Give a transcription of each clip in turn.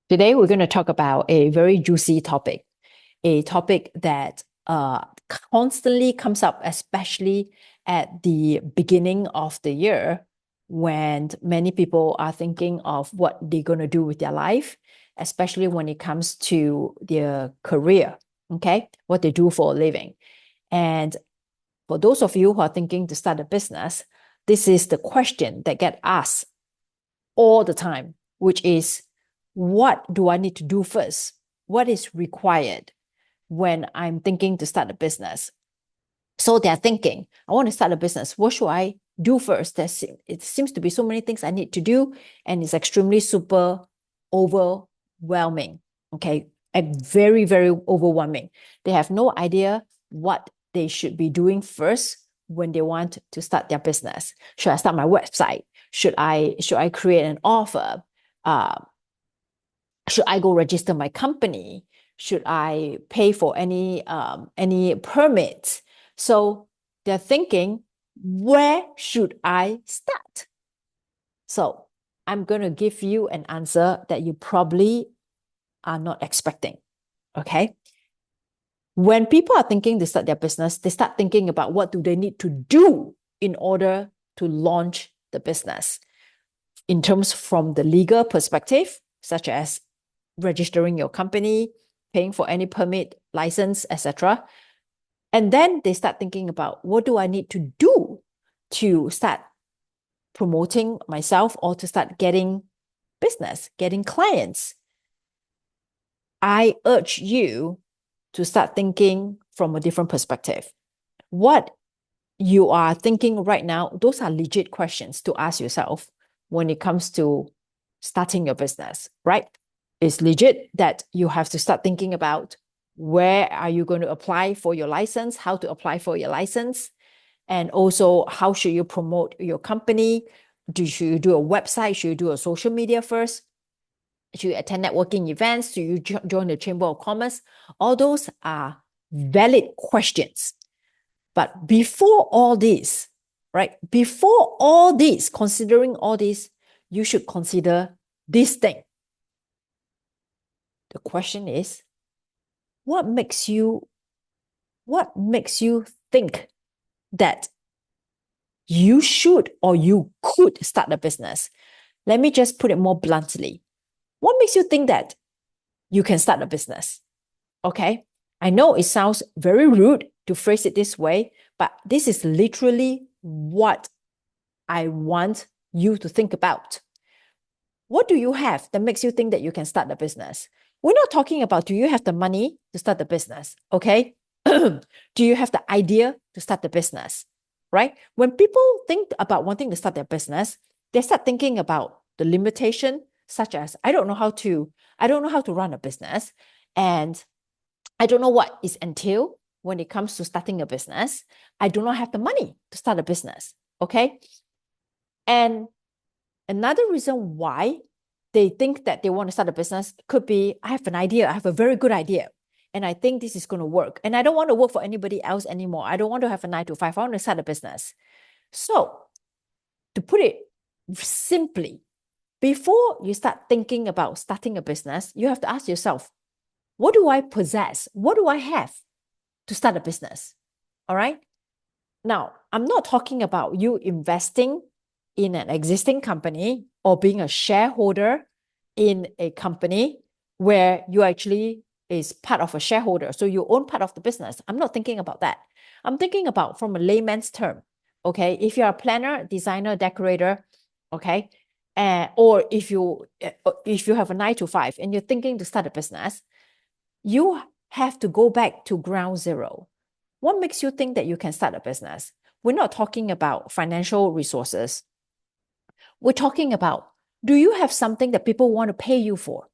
Today, we're going to talk about a very juicy topic, a topic that constantly comes up, especially at the beginning of the year when many people are thinking of what they're going to do with their life, especially when it comes to their career, okay, what they do for a living. And for those of you who are thinking to start a business, this is the question that get asked all the time, which is, what do I need to do first? What is required when I'm thinking to start a business? So they're thinking, I want to start a business. What should I do first? It seems to be so many things I need to do, and it's extremely super overwhelming. Okay. Very, very overwhelming. They have no idea what they should be doing first when they want to start their business. Should I start my website? Should I create an offer? Should I go register my company? Should I pay for any permits? So they're thinking, where should I start? So I'm going to give you an answer that you probably are not expecting. Okay. When people are thinking to start their business, they start thinking about what do they need to do in order to launch the business. In terms from the legal perspective, such as registering your company, paying for any permit, license, etc. And then they start thinking about, what do I need to do to start promoting myself or to start getting business, getting clients? I urge you to start thinking from a different perspective. What you are thinking right now, those are legit questions to ask yourself when it comes to starting your business, right? It's legit that you have to start thinking about, where are you going to apply for your license, how to apply for your license, and also how should you promote your company? Should you do a website? Should you do a social media first? Should you attend networking events? Should you join the Chamber of Commerce? All those are valid questions. But before all this, right? Before all this, considering all this, you should consider this thing. The question is, what makes you think that you should or you could start a business? Let me just put it more bluntly. What makes you think that you can start a business? Okay. I know it sounds very rude to phrase it this way, but this is literally what I want you to think about. What do you have that makes you think that you can start a business? We're not talking about, do you have the money to start the business? Okay. Do you have the idea to start the business? Right? When people think about wanting to start their business, they start thinking about the limitation, such as, I don't know how to run a business, and I don't know what is entailed when it comes to starting a business. I do not have the money to start a business. Okay. And another reason why they think that they want to start a business could be, I have an idea. I have a very good idea. And I think this is going to work. And I don't want to work for anybody else anymore. I don't want to have a 9 to 5. I want to start a business. So, to put it simply, before you start thinking about starting a business, you have to ask yourself, what do I possess? What do I have to start a business? All right. Now, I'm not talking about you investing in an existing company or being a shareholder in a company where you actually is part of a shareholder. So you own part of the business. I'm not thinking about that. I'm thinking about from a layman's term. Okay. If you're a planner, designer, decorator, okay. Or if you have a 9 to 5 and you're thinking to start a business, you have to go back to ground zero. What makes you think that you can start a business? We're not talking about financial resources. We're talking about, do you have something that people want to pay you for?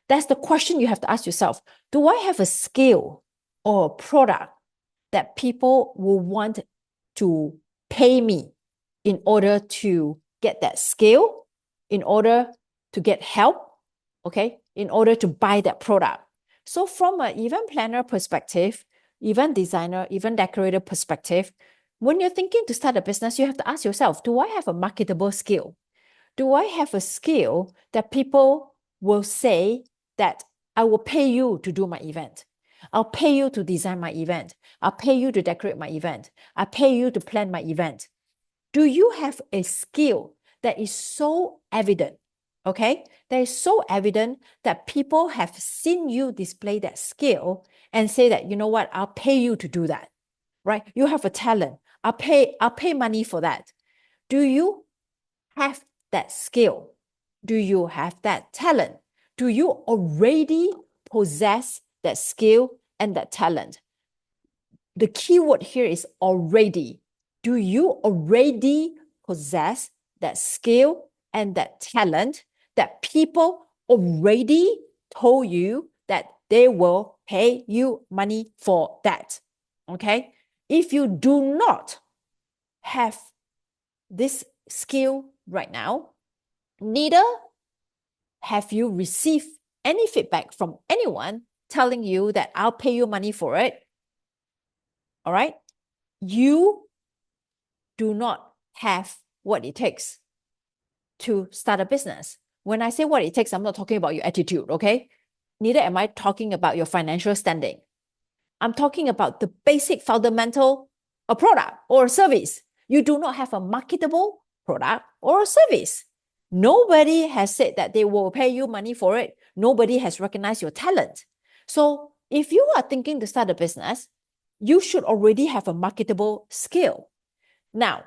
That's the question you have to ask yourself. Do I have a skill or a product that people will want to pay me in order to get that skill, in order to get help, okay, in order to buy that product? So from an event planner perspective, event designer, event decorator perspective, when you're thinking to start a business, you have to ask yourself, do I have a marketable skill? Do I have a skill that people will say that I will pay you to do my event. I'll pay you to design my event. I'll pay you to decorate my event. I'll pay you to plan my event. Do you have a skill that is so evident? Okay, that is so evident that people have seen you display that skill and say that, you know what, I'll pay you to do that, right? You have a talent. I'll pay money for that. Do you have that skill? Do you have that talent? Do you already possess that skill and that talent? The key word here is already. Do you already possess that skill and that talent that people already told you that they will pay you money for that? Okay. If you do not have this skill right now, neither have you received any feedback from anyone telling you that I'll pay you money for it. All right. You do not have what it takes to start a business. When I say what it takes, I'm not talking about your attitude, okay? Neither am I talking about your financial standing. I'm talking about the basic fundamental, a product or a service. You do not have a marketable product or a service. Nobody has said that they will pay you money for it. Nobody has recognized your talent. So if you are thinking to start a business, you should already have a marketable skill. Now,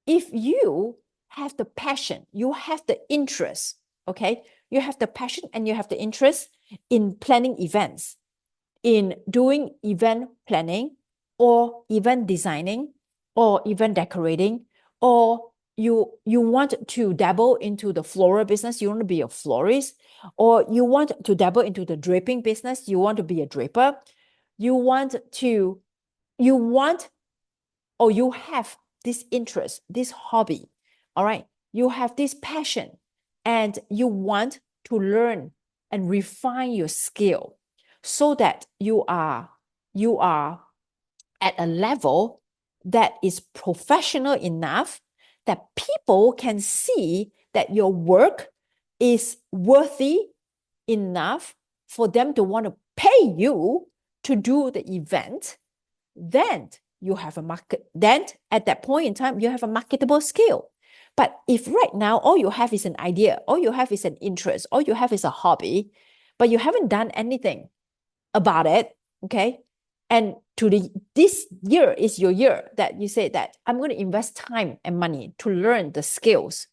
if you have the passion, you have the interest, okay? You have the passion and you have the interest in planning events, in doing event planning or event designing or event decorating, or you want to dabble into the floral business, you want to be a florist, or you want to dabble into the draping business, you want to be a draper, or you have this interest, this hobby, all right? You have this passion and you want to learn and refine your skill so that you are at a level that is professional enough that people can see that your work is worthy enough for them to want to pay you to do the event. Then you have a market. Then at that point in time, you have a marketable skill. But if right now all you have is an idea, all you have is an interest, all you have is a hobby, but you haven't done anything about it, okay? And this year is your year that you say that I'm going to invest time and money to learn the skills,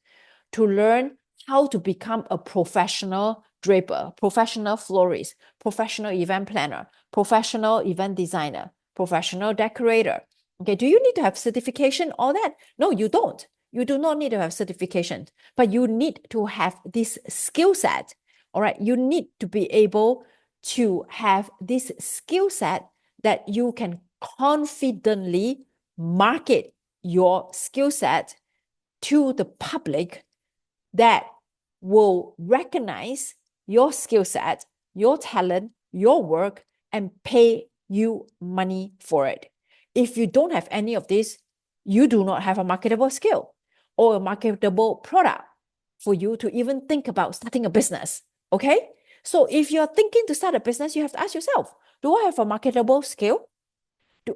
to learn how to become a professional draper, professional florist, professional event planner, professional event designer, professional decorator. Okay, do you need to have certification, all that? No, you don't. You do not need to have certification, but you need to have this skill set. All right, you need to be able to have this skill set that you can confidently market your skill set to the public that will recognize your skill set, your talent, your work, and pay you money for it. If you don't have any of this, you do not have a marketable skill or a marketable product for you to even think about starting a business. Okay? So if you're thinking to start a business, you have to ask yourself, do I have a marketable skill?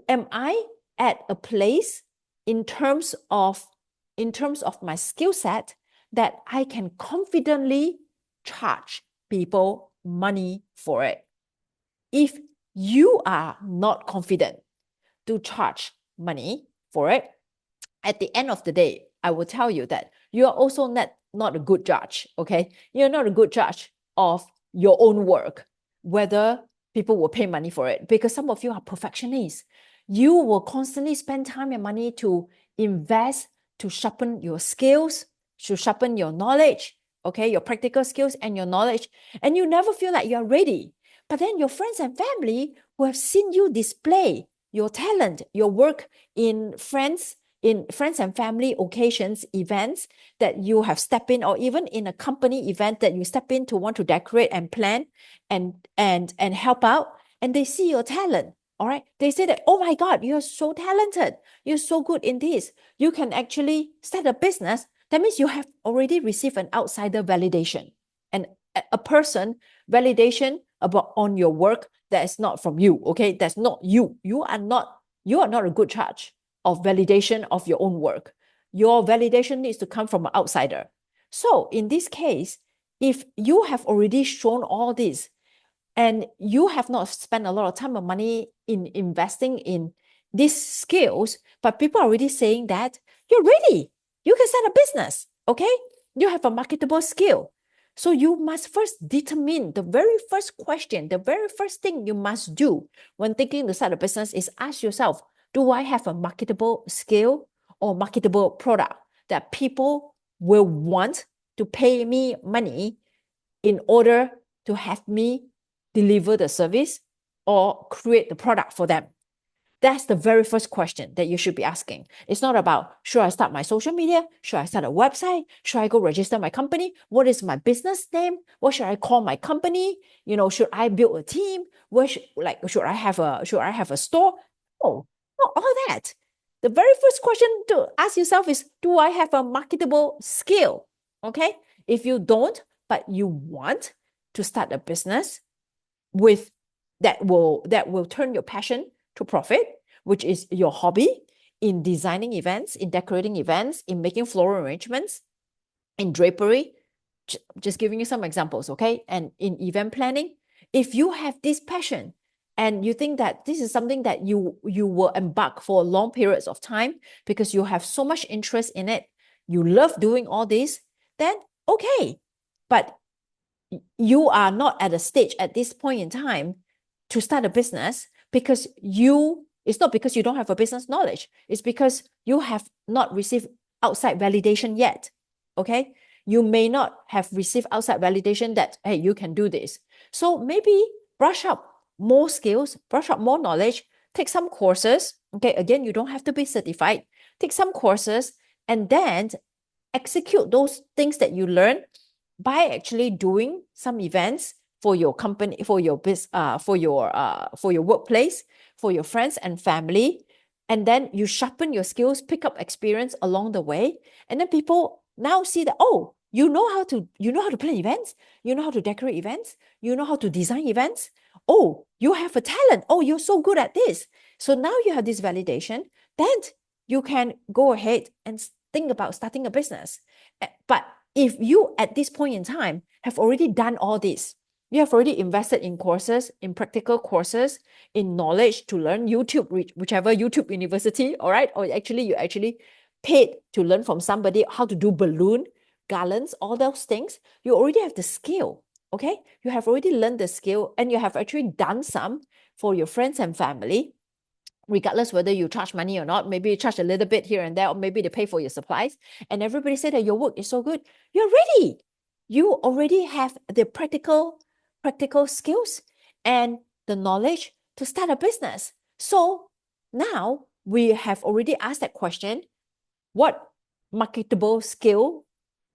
Am I at a place in terms of my skill set that I can confidently charge people money for it? If you are not confident to charge money for it, at the end of the day, I will tell you that you are also not a good judge, okay? You're not a good judge of your own work, whether people will pay money for it, because some of you are perfectionists. You will constantly spend time and money to invest, to sharpen your skills, to sharpen your knowledge, okay? Your practical skills and your knowledge, and you never feel like you're ready. But then your friends and family who have seen you display your talent, your work in friends and family occasions, events that you have stepped in, or even in a company event that you step in to want to decorate and plan and help out, and they see your talent. All right. They say that, oh my God, you're so talented. You're so good in this. You can actually start a business. That means you have already received an outsider validation. And a person validation about on your work that is not from you. Okay, that's not you. You are not a good judge of validation of your own work. Your validation needs to come from an outsider. So in this case, if you have already shown all this and you have not spent a lot of time and money in investing in these skills, but people are already saying that you're ready, you can start a business, okay? You have a marketable skill. So you must first determine the very first question, the very first thing you must do when thinking to start a business is ask yourself, do I have a marketable skill or marketable product that people will want to pay me money in order to have me deliver the service or create the product for them? That's the very first question that you should be asking. It's not about, should I start my social media? Should I start a website? Should I go register my company? What is my business name? What should I call my company? Should I build a team? Should I have a store? No, not all that. The very first question to ask yourself is, do I have a marketable skill? Okay. If you don't, but you want to start a business with that will turn your passion to profit, which is your hobby, in designing events, in decorating events, in making floral arrangements, in drapery, just giving you some examples, okay? And in event planning, if you have this passion and you think that this is something that you will embark for long periods of time because you have so much interest in it, you love doing all this, then okay. But you are not at a stage at this point in time to start a business because it's not because you don't have a business knowledge. It's because you have not received outside validation yet. Okay. You may not have received outside validation that, hey, you can do this. So maybe brush up more skills, brush up more knowledge, take some courses. Okay. Again, you don't have to be certified. Take some courses and then execute those things that you learn by actually doing some events for your company, for your business, for your workplace, for your friends and family. And then you sharpen your skills, pick up experience along the way. And then people now see that, oh, you know how to plan events, you know how to decorate events, you know how to design events. Oh, you have a talent. Oh, you're so good at this. So now you have this validation. Then you can go ahead and think about starting a business. But if you at this point in time have already done all this, you have already invested in courses, in practical courses, in knowledge to learn YouTube, whichever YouTube university, all right? Or you actually paid to learn from somebody how to do balloon, garlands, all those things. You already have the skill, okay? You have already learned the skill and you have actually done some for your friends and family, regardless whether you charge money or not. Maybe you charge a little bit here and there, or maybe they pay for your supplies. And everybody said that your work is so good. You're ready. You already have the practical skills and the knowledge to start a business. So now we have already asked that question, what marketable skill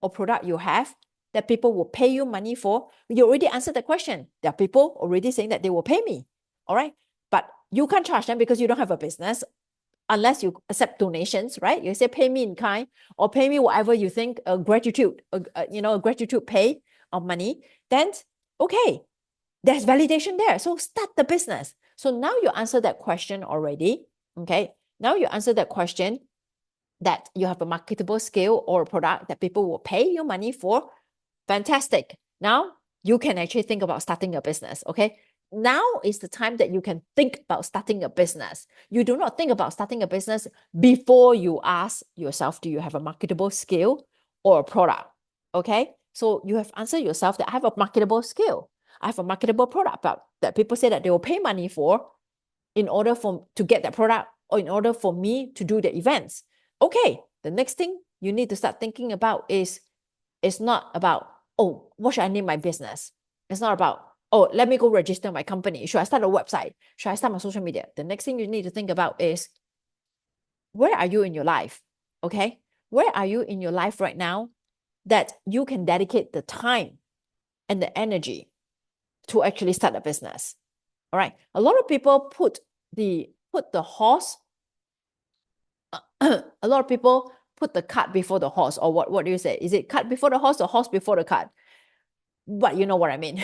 or product you have that people will pay you money for. You already answered the question. There are people already saying that they will pay me. All right. But you can't charge them because you don't have a business unless you accept donations, right? You say pay me in kind or pay me whatever you think, a gratitude pay of money. Then, okay, there's validation there. So start the business. So now you answer that question already. Okay. Now you answer that question that you have a marketable skill or a product that people will pay you money for. Fantastic. Now you can actually think about starting a business. Okay. Now is the time that you can think about starting a business. You do not think about starting a business before you ask yourself, do you have a marketable skill or a product? Okay. So you have answered yourself that I have a marketable skill. I have a marketable product that people say that they will pay money for in order to get that product or in order for me to do the events. Okay, the next thing you need to start thinking about is, it's not about, oh, what should I name my business? It's not about, oh, let me go register my company. Should I start a website? Should I start my social media? The next thing you need to think about is, where are you in your life? Okay, where are you in your life right now that you can dedicate the time and the energy to actually start a business? All right, a lot of people put the horse, a lot of people put the cart before the horse, or what do you say? Is it cart before the horse or horse before the cart? but you know what I mean.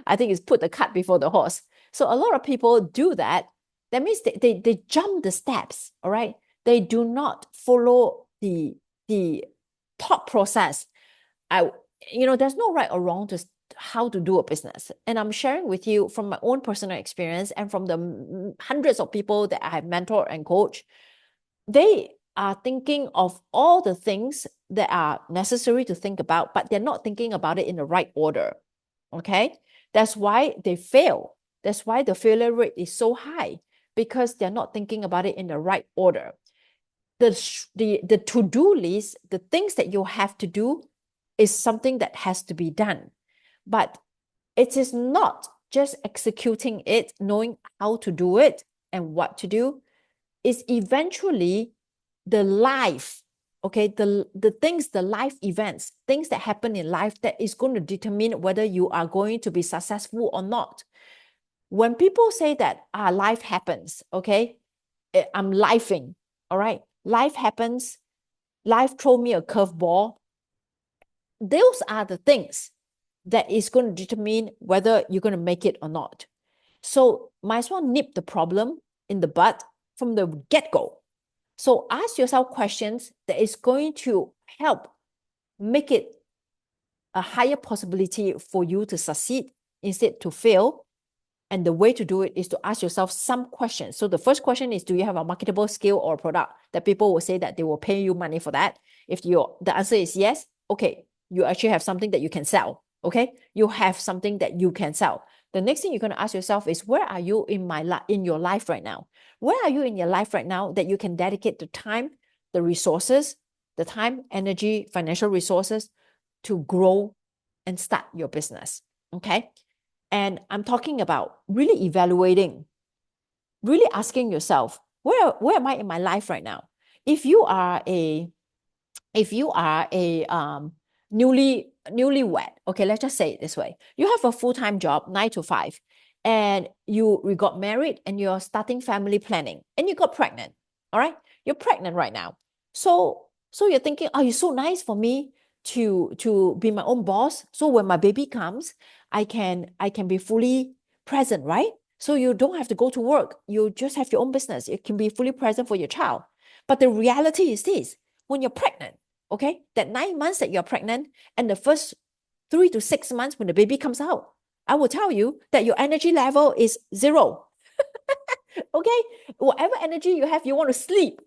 I think it's put the cart before the horse. So a lot of people do that. That means they jump the steps, all right? They do not follow the thought process. There's no right or wrong to how to do a business. And I'm sharing with you from my own personal experience and from the hundreds of people that I have mentored and coached. They are thinking of all the things that are necessary to think about, but they're not thinking about it in the right order. Okay? That's why they fail. That's why the failure rate is so high, because they're not thinking about it in the right order. The to-do list, the things that you have to do, is something that has to be done. But it is not just executing it, knowing how to do it and what to do. Is eventually the life, okay, the things, the life events, things that happen in life that is going to determine whether you are going to be successful or not. When people say that life happens, okay, I'm lifing, all right, life happens, life throw me a curveball. Those are the things that is going to determine whether you're going to make it or not. So might as well nip the problem in the bud from the get-go. So ask yourself questions that is going to help make it a higher possibility for you to succeed instead to fail. And the way to do it is to ask yourself some questions. So the first question is, do you have a marketable skill or product that people will say that they will pay you money for that? If the answer is yes, okay, you actually have something that you can sell. Okay, you have something that you can sell. The next thing you're going to ask yourself is, where are you in your life right now? Where are you in your life right now that you can dedicate the time, the resources, the time, energy, financial resources to grow and start your business? Okay. And I'm talking about really evaluating, really asking yourself, where am I in my life right now? If you are a newlywed, okay, let's just say it this way. You have a full-time job, 9 to 5, and you got married and you're starting family planning and you got pregnant. All right, you're pregnant right now. So you're thinking, oh, it's so nice for me to be my own boss. So when my baby comes, I can be fully present, right? So you don't have to go to work. You just have your own business. You can be fully present for your child. But the reality is this: when you're pregnant, okay, that 9 months that you're pregnant and the first 3 to 6 months when the baby comes out, I will tell you that your energy level is 0. Okay, whatever energy you have, you want to sleep,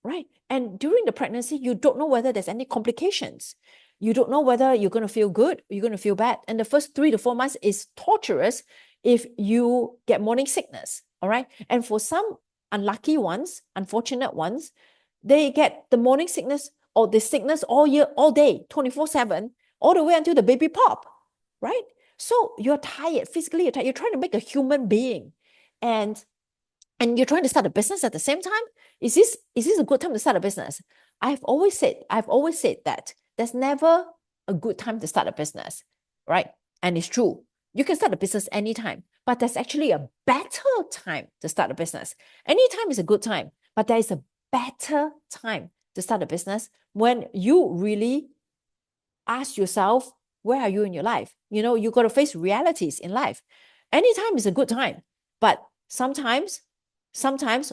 right? And during the pregnancy, you don't know whether there's any complications. You don't know whether you're going to feel good, you're going to feel bad. And the first 3 to 4 months is torturous if you get morning sickness, all right? And for some unlucky ones, unfortunate ones, they get the morning sickness or the sickness all year, all day, 24/7, all the way until the baby pop, right? So you're tired, physically you're tired. You're trying to make a human being. And you're trying to start a business at the same time. Is this a good time to start a business? I've always said that there's never a good time to start a business, right? And it's true. You can start a business anytime, but there's actually a better time to start a business. Anytime is a good time, but there is a better time to start a business when you really ask yourself, where are you in your life? You got to face realities in life. Anytime is a good time, but sometimes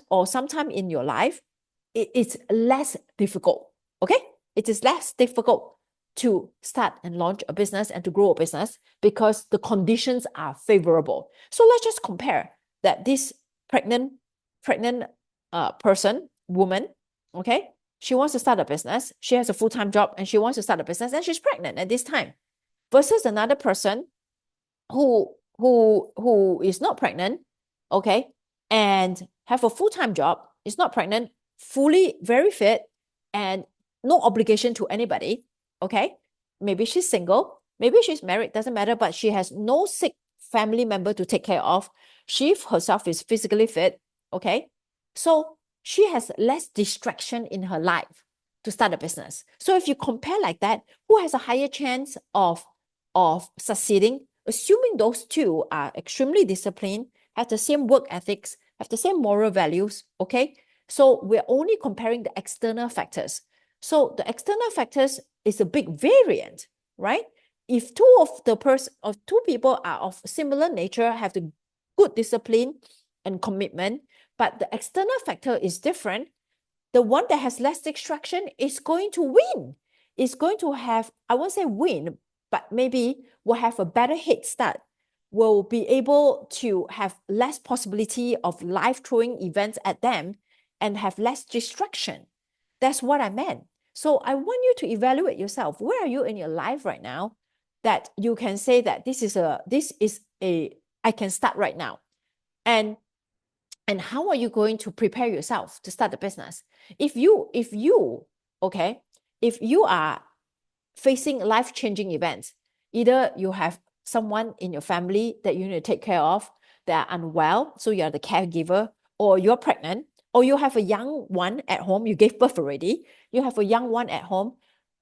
or sometime in your life, it's less difficult. Okay, it is less difficult to start and launch a business and to grow a business because the conditions are favorable. So let's just compare that this pregnant woman, okay, she wants to start a business, she has a full-time job and she wants to start a business and she's pregnant at this time, versus another person who is not pregnant, okay, and have a full-time job, is not pregnant, fully very fit, and no obligation to anybody, okay? Maybe she's single, maybe she's married, doesn't matter, but she has no sick family member to take care of. She herself is physically fit, okay? So she has less distraction in her life to start a business. So if you compare like that, who has a higher chance of succeeding? Assuming those two are extremely disciplined, have the same work ethics, have the same moral values, okay? So we're only comparing the external factors. So the external factors is a big variant, right? If two people are of similar nature, have the good discipline and commitment, but the external factor is different, the one that has less distraction is going to win. Is going to have, I won't say win, but maybe will have a better head start, will be able to have less possibility of life throwing events at them and have less distraction. That's what I meant. So I want you to evaluate yourself. Where are you in your life right now that you can say that this is a I can start right now. And how are you going to prepare yourself to start the business? If you are facing life-changing events, either you have someone in your family that you need to take care of that are unwell, so you're the caregiver, or you're pregnant, or you have a young one at home, you gave birth already, you have a young one at home,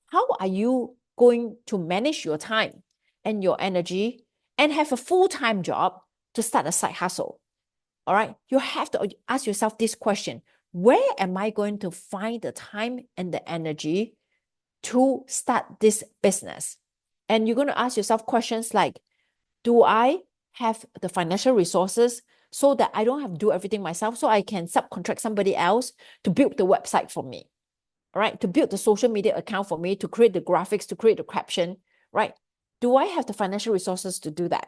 how are you going to manage your time and your energy and have a full-time job to start a side hustle? All right, you have to ask yourself this question: where am I going to find the time and the energy to start this business? And you're going to ask yourself questions like, do I have the financial resources so that I don't have to do everything myself, so I can subcontract somebody else to build the website for me, all right, to build the social media account for me, to create the graphics, to create the caption, right? Do I have the financial resources to do that?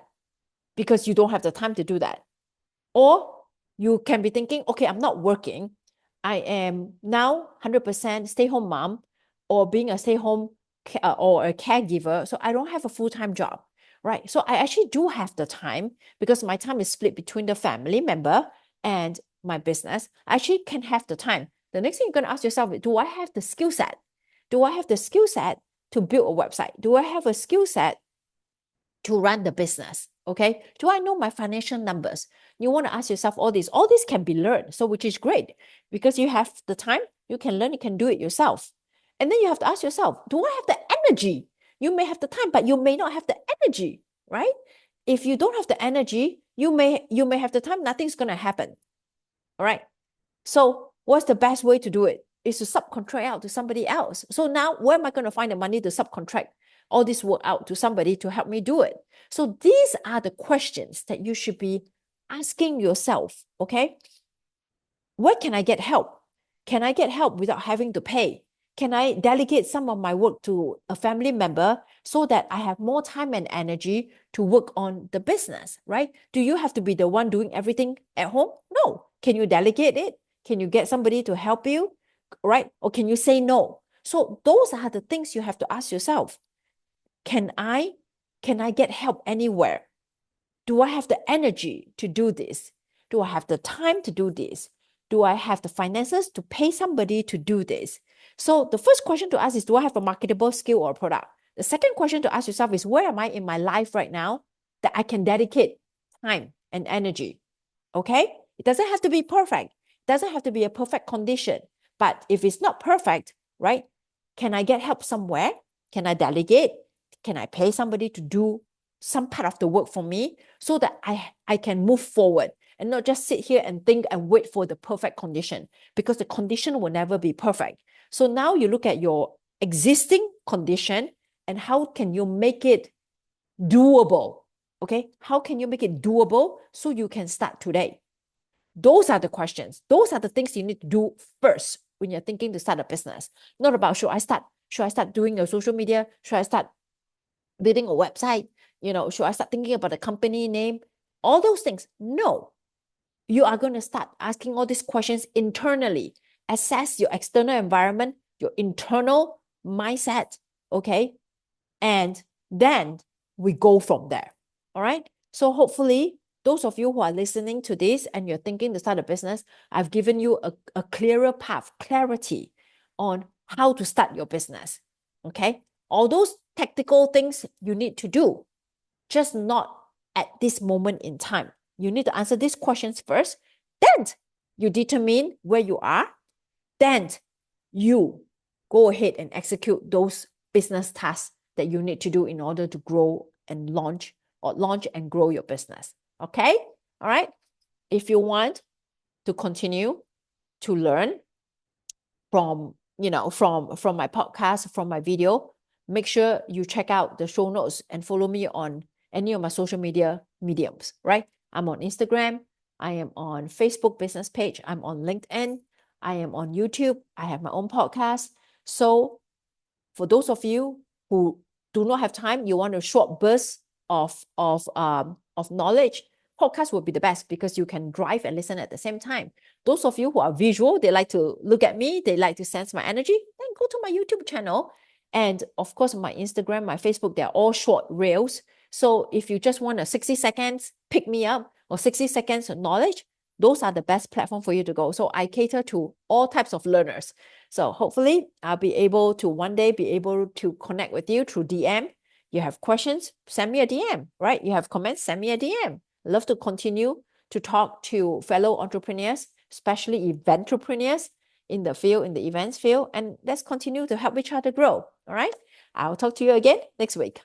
Because you don't have the time to do that. Or you can be thinking, okay, I'm not working. I am now 100% stay-home mom, or being a stay-home or a caregiver. So I don't have a full-time job, right? So I actually do have the time, because my time is split between the family member and my business. I actually can have the time. The next thing you're going to ask yourself is, do I have the skill set? Do I have the skill set to build a website? Do I have a skill set to run the business? Okay. Do I know my financial numbers? You want to ask yourself all this. All this can be learned. So, which is great, because you have the time, you can learn, you can do it yourself. And then you have to ask yourself, do I have the energy? You may have the time, but you may not have the energy, right? If you don't have the energy, you may have the time, nothing's going to happen. All right. So what's the best way to do it? Is to subcontract out to somebody else. So now where am I going to find the money to subcontract all this work out to somebody to help me do it? So these are the questions that you should be asking yourself, okay? Where can I get help? Can I get help without having to pay? Can I delegate some of my work to a family member so that I have more time and energy to work on the business, right? Do you have to be the one doing everything at home? No. Can you delegate it? Can you get somebody to help you, right? Or can you say no? So those are the things you have to ask yourself. Can I get help anywhere? Do I have the energy to do this? Do I have the time to do this? Do I have the finances to pay somebody to do this? So the first question to ask is, do I have a marketable skill or product? The second question to ask yourself is, where am I in my life right now that I can dedicate time and energy? Okay? It doesn't have to be perfect. It doesn't have to be a perfect condition. But if it's not perfect, right? Can I get help somewhere? Can I delegate? Can I pay somebody to do some part of the work for me so that I can move forward and not just sit here and think and wait for the perfect condition, because the condition will never be perfect. So now you look at your existing condition and how can you make it doable? Okay, how can you make it doable so you can start today? Those are the questions. Those are the things you need to do first when you're thinking to start a business. Not about should I start doing a social media? Should I start building a website? Should I start thinking about a company name? All those things. No. You are going to start asking all these questions internally. Assess your external environment, your internal mindset, okay? And then we go from there. All right? So hopefully, those of you who are listening to this and you're thinking to start a business, I've given you a clearer path, clarity on how to start your business. Okay? All those tactical things you need to do, just not at this moment in time. You need to answer these questions first. Then you determine where you are. Then you go ahead and execute those business tasks that you need to do in order to grow and launch and grow your business. Okay? All right? If you want to continue to learn from my podcast, from my video, make sure you check out the show notes and follow me on any of my social media mediums, right? I'm on Instagram. I am on Facebook business page. I'm on LinkedIn. I am on YouTube. I have my own podcast. So for those of you who do not have time, you want a short burst of knowledge, podcast would be the best because you can drive and listen at the same time. Those of you who are visual, they like to look at me, they like to sense my energy, then go to my YouTube channel. And of course, my Instagram, my Facebook, they're all short reels. So if you just want a 60 seconds pick me up or 60 seconds of knowledge, those are the best platform for you to go. So I cater to all types of learners. So hopefully I'll be able to one day be able to connect with you through DM. You have questions, send me a DM, right? You have comments, send me a DM. Love to continue to talk to fellow entrepreneurs, especially eventrepreneurs in the field, in the events field, and let's continue to help each other grow. All right. I'll talk to you again next week.